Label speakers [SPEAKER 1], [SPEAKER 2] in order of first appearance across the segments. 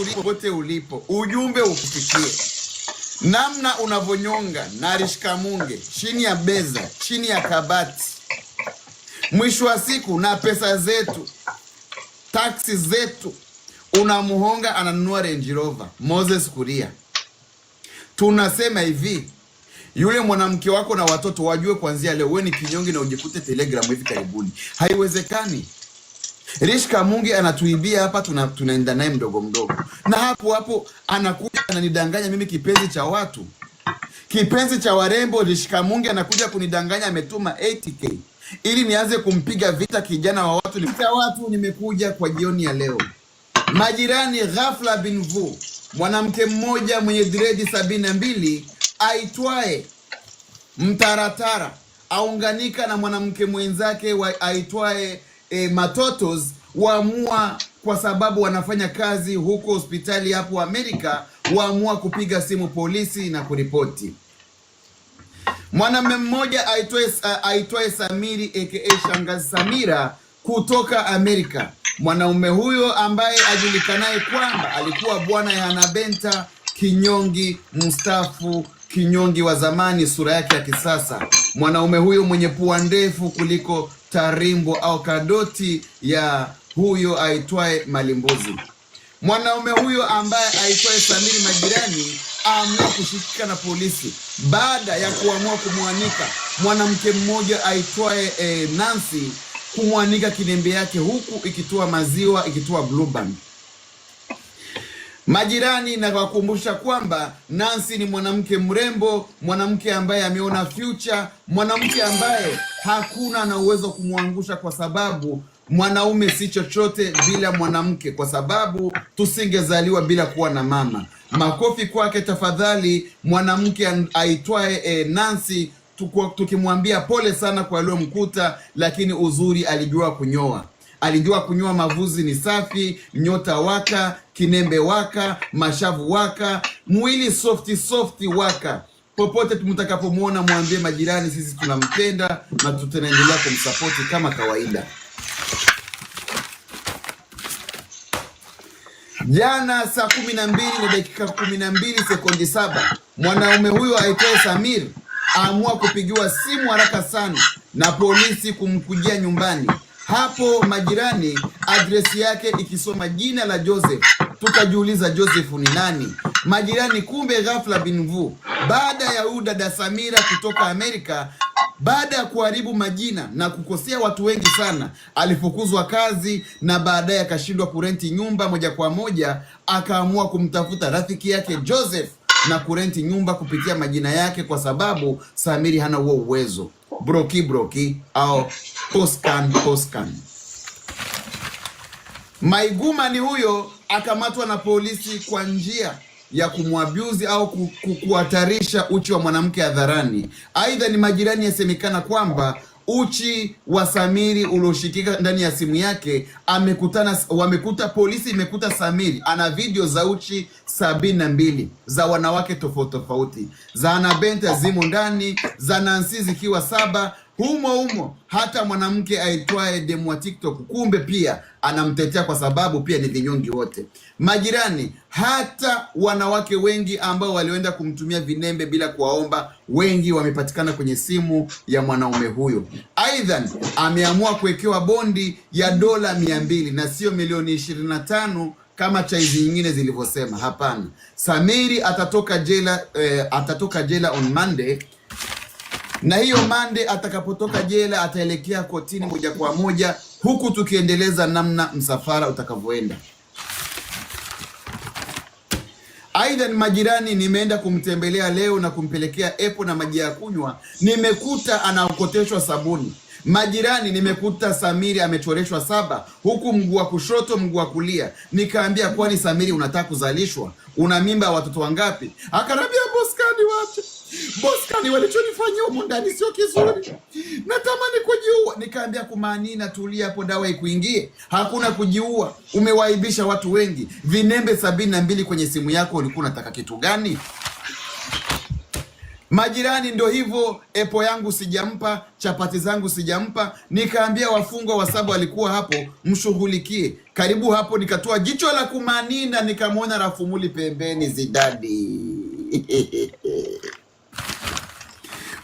[SPEAKER 1] popote ulipo, ujumbe ukufikie. Namna unavonyonga Narish Kamunge chini ya beza, chini ya kabati, mwisho wa siku na pesa zetu, taxi zetu, unamuhonga ananunua Range Rover. Moses Kuria, tunasema hivi, yule mwanamke wako na watoto wajue kuanzia leo wewe ni kinyonge na ujikute Telegram hivi karibuni. Haiwezekani. Rish Kamunge anatuibia hapa, tunaenda naye mdogo mdogo. Na hapo anakuja ananidanganya mimi kipenzi cha watu. Kipenzi cha warembo. Rish Kamunge anakuja kunidanganya ametuma 80k ili nianze kumpiga vita kijana wa watu. Nimekuja kwa jioni ya leo. Majirani ghafla binvu, mwanamke mmoja mwenye dredi 72 aitwae Mtaratara aunganika na mwanamke mwenzake aitwae Matotos, waamua kwa sababu wanafanya kazi huko hospitali hapo Amerika, waamua kupiga simu polisi na kuripoti. Mwanamume mmoja aitwae Samiri aka Shangazi Samira kutoka Amerika. Mwanaume huyo ambaye ajulikanaye kwamba alikuwa bwana ya Anabenta Kinyongi mstaafu, Kinyongi wa zamani, sura yake ya kisasa. Mwanaume huyo mwenye pua ndefu kuliko tarimbo au kadoti ya huyo aitwaye Malimbuzi. Mwanaume huyo ambaye aitwaye Samiri, majirani aamua kushikika na polisi baada ya kuamua kumwanika mwanamke mmoja aitwaye Nancy, kumwanika kinembe yake huku ikitoa maziwa, ikitoa Blue Band. Majirani na kukumbusha kwamba Nancy ni mwanamke mrembo, mwanamke ambaye ameona future, mwanamke ambaye hakuna na uwezo kumwangusha, kwa sababu mwanaume si chochote bila mwanamke, kwa sababu tusingezaliwa bila kuwa na mama. Makofi kwake tafadhali mwanamke aitwaye Nancy, tukimwambia pole sana kwa aliyomkuta, lakini uzuri alijua kunyoa. Alijua kunyoa, mavuzi ni safi, nyota waka, kinembe waka, mashavu waka, mwili softi waka. Popote tumtakapomuona mwambie majirani sisi tunampenda na tutaendelea kumsapoti kama kawaida. Jana saa 12 na dakika 12 sekondi 7, mwanaume huyo aitwaye Samir aamua kupigiwa simu haraka sana na polisi kumkujia nyumbani. Hapo majirani adresi yake ikisoma jina la Joseph, tukajiuliza Joseph ni nani? Majirani kumbe ghafla binvu, baada ya dada Samira kutoka Amerika, baada ya kuharibu majina na kukosea watu wengi sana, alifukuzwa kazi na baadaye akashindwa kurenti nyumba moja kwa moja, akaamua kumtafuta rafiki yake Joseph na kurenti nyumba kupitia majina yake, kwa sababu Samiri hana huo uwezo. Broki au poskan. Maiguma ni huyo akamatwa na polisi kwa njia ya kumwabuse au kuhatarisha uchi wa mwanamke hadharani. Aidha ni majirani yasemekana kwamba uchi wa Samiri ulioshikika ndani ya simu yake polisi imekuta Samiri ana video za uchi 72 za wanawake tofauti. Za Anabenta zimo ndani, za Nancy zikiwa 7, humo hata mwanamke aitwaye demu wa TikTok kumbe pia anamtetea, kwa sababu pia ni vinyongi wote. Majirani, hata wanawake wengi ambao walioenda kumtumia vinembe bila kuwaomba, wengi wamepatikana kwenye simu ya mwanaume huyo. Aidha ameamua kuwekewa bondi ya dola 200 na sio milioni 25 kama chaizi nyingine zilivyosema. Hapana, Samiri atatoka jela on Monday, na hiyo Monday atakapotoka jela ataelekea kotini moja kwa moja, huku tukiendeleza namna msafara utakavyoenda. Aidha ni majirani, nimeenda kumtembelea leo na kumpelekea epo na maji ya kunywa, nimekuta anaokoteshwa sabuni. Majirani, nimekuta Samiri amechoreshwa 7, huku mguu wa kushoto mguu wa kulia. Nikaambia, kwani Samiri unataka kuzalishwa? Una mimba ya watoto wangapi? Akanambia, boskani wache. Boskani walichonifanyia huko ndani sio kizuri, natamani kujiua. Nikaambia, kumani na tulia hapo, dawa ikuingie. Hakuna kujiua, umewaibisha watu wengi. Vinembe 72 kwenye simu yako, ulikuwa unataka kitu gani? Majirani ndo hivyo, epo yangu sijampa, chapati zangu sijampa. Nikaambia wafungwa wa saba walikuwa hapo, mshughulikie. Karibu hapo nikatoa jicho la kumanina, nikamwona Rafumuli pembeni, Zidadi.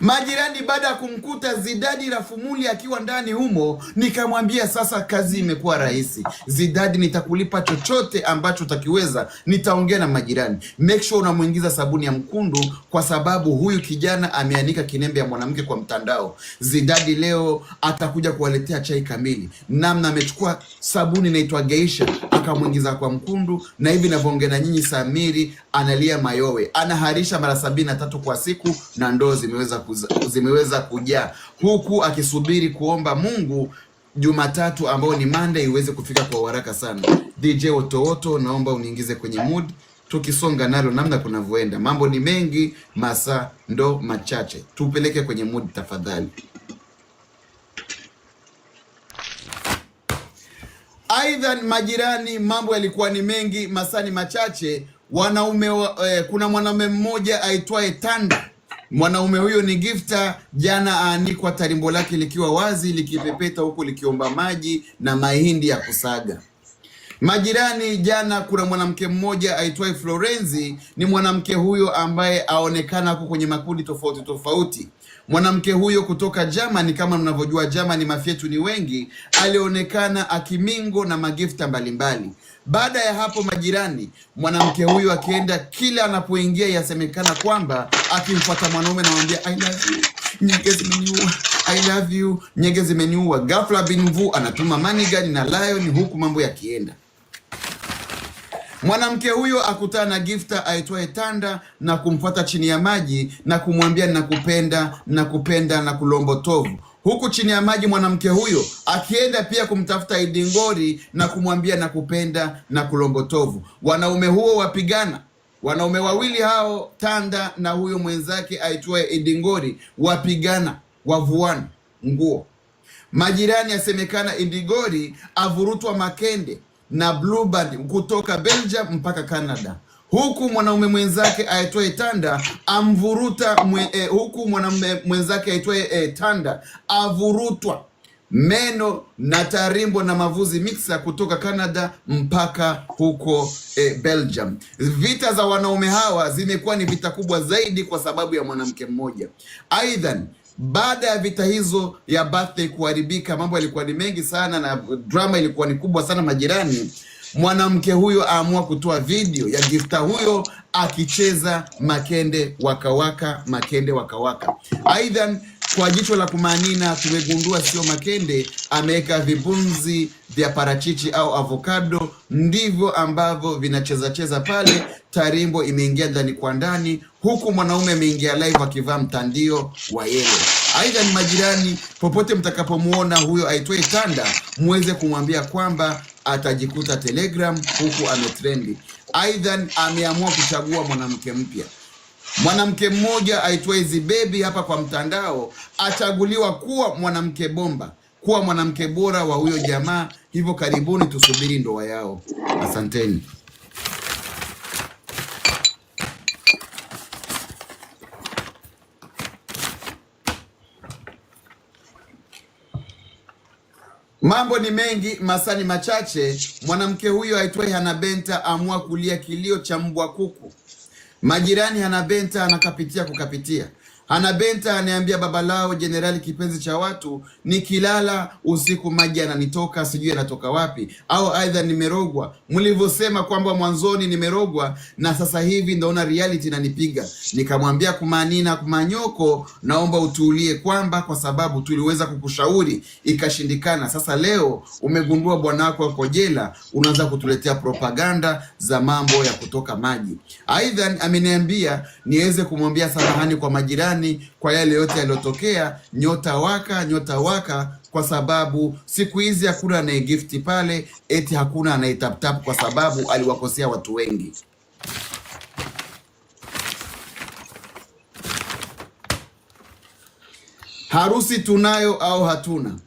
[SPEAKER 1] Majirani baada ya kumkuta Zidadi Rafumuli akiwa ndani humo, nikamwambia sasa kazi imekuwa rahisi. Zidadi, nitakulipa chochote ambacho utakiweza, nitaongea na majirani. Make sure unamuingiza sabuni ya mkundu, kwa sababu huyu kijana ameanika kinembe ya mwanamke kwa mtandao. Zidadi leo atakuja kuwaletea chai kamili. Namna amechukua sabuni inaitwa Geisha akamuingiza kwa mkundu, na hivi ninavyoongea na nyinyi Samiri analia mayowe, anaharisha mara 73 kwa siku na ndoo zimeweza kujaa, huku akisubiri kuomba Mungu Jumatatu ambao ni Monday iweze kufika kwa haraka sana. DJ Wotowoto, naomba uniingize kwenye mood tukisonga nalo namna kunavyoenda. Mambo ni mengi, masaa ndo machache, tupeleke kwenye mood tafadhali. Aidha majirani, mambo yalikuwa ni mengi, masaa ni machache. Kuna mwanaume mmoja aitwaye Tanda. Mwanaume huyo ni gifta. Jana aanikwa tarimbo lake likiwa wazi likipepeta huku likiomba maji na mahindi ya kusaga. Majirani, jana kuna mwanamke mmoja aitwaye Florenzi. Ni mwanamke huyo ambaye aonekana huko kwenye makundi tofauti tofauti. Mwanamke huyo kutoka Germany, kama mnavyojua Germany mafyetu ni wengi, alionekana akimingo na magifta mbalimbali. Baada ya hapo majirani, mwanamke huyo akienda kila anapoingia yasemekana kwamba akimfuata mwanaume na mwambia I love you, nyege zimeniua, I love you, nyege zimeniua. Ghafla bin Vu anatuma Manigan na Lion, huku mambo yakienda. Mwanamke huyo akutana na gifta aitwaye Tanda na kumfuata chini ya maji na kumwambia nakupenda na kulombo tovu. Huku chini ya maji mwanamke huyo akienda pia kumtafuta Idingori na kumwambia nakupenda na kulombo tovu. Wanaume huo wapigana. Wanaume wawili hao, Tanda na huyo mwenzake aitwaye Idingori, wapigana, wavuana nguo. Majirani asemekana Idingori avurutwa makende na Bluebird kutoka Belgium mpaka Canada, huku mwanaume mwenzake aitwaye Tanda huku mwanaume mwenzake aitwaye Tanda avurutwa meno na tarimbo na mavuzi mixer kutoka Canada mpaka huko Belgium. Vita za wanaume hawa zimekuwa ni vita kubwa zaidi kwa sababu ya mwanamke mmoja. Aidha, baada ya vita hizo ya birthday kuharibika, mambo yalikuwa ni mengi sana na drama ilikuwa ni kubwa sana majirani. Mwanamke huyo aamua kutoa video ya gifta huyo akicheza makende wakawaka, makende wakawaka. Aidha, kwa jicho la kumanina tumegundua sio makende, ameweka vibunzi vya parachichi au avocado, ndivyo ambavyo vinacheza pale. Tarimbo imeingia ndani kwa ndani, huku mwanaume ameingia live akivaa mtandio wa yellow. Aidha ni majirani, popote mtakapomuona huyo aitwaye Tanda, muweze kumwambia kwamba atajikuta Telegram huku ametrendi. Aidha ameamua kuchagua mwanamke mpya. Mwanamke mmoja aitwaye Zibebi hapa kwa mtandao achaguliwa kuwa mwanamke bomba, kuwa mwanamke bora wa huyo jamaa. Hivyo karibuni tusubiri ndoa yao. Asanteni. Mambo ni mengi, masani machache. Mwanamke huyo aitwaye Hanabenta amua kulia kilio cha mbwa kuku. Majirani Hanabenta kukapitia. Hanabenta aniambia baba lao jenerali kipenzi cha watu, nikilala usiku maji yananitoka, sijui yanatoka wapi, au aidha nimerogwa. Mlivyosema kwamba mwanzoni nimerogwa na sasa hivi ndaona reality inanipiga. Nikamwambia kumanina kumanyoko, naomba utulie, kwamba kwa sababu tuliweza kukushauri ikashindikana. Sasa leo umegundua bwanako wako jela, unaanza kutuletea propaganda za mambo ya kutoka maji. Aidha ameniambia niweze kumwambia samahani kwa majirani kwa yale yote yaliyotokea. Nyota waka, kwa sababu siku hizi hakuna anayegifti pale, eti hakuna anayetap kwa sababu aliwakosea watu wengi. Harusi tunayo au hatuna?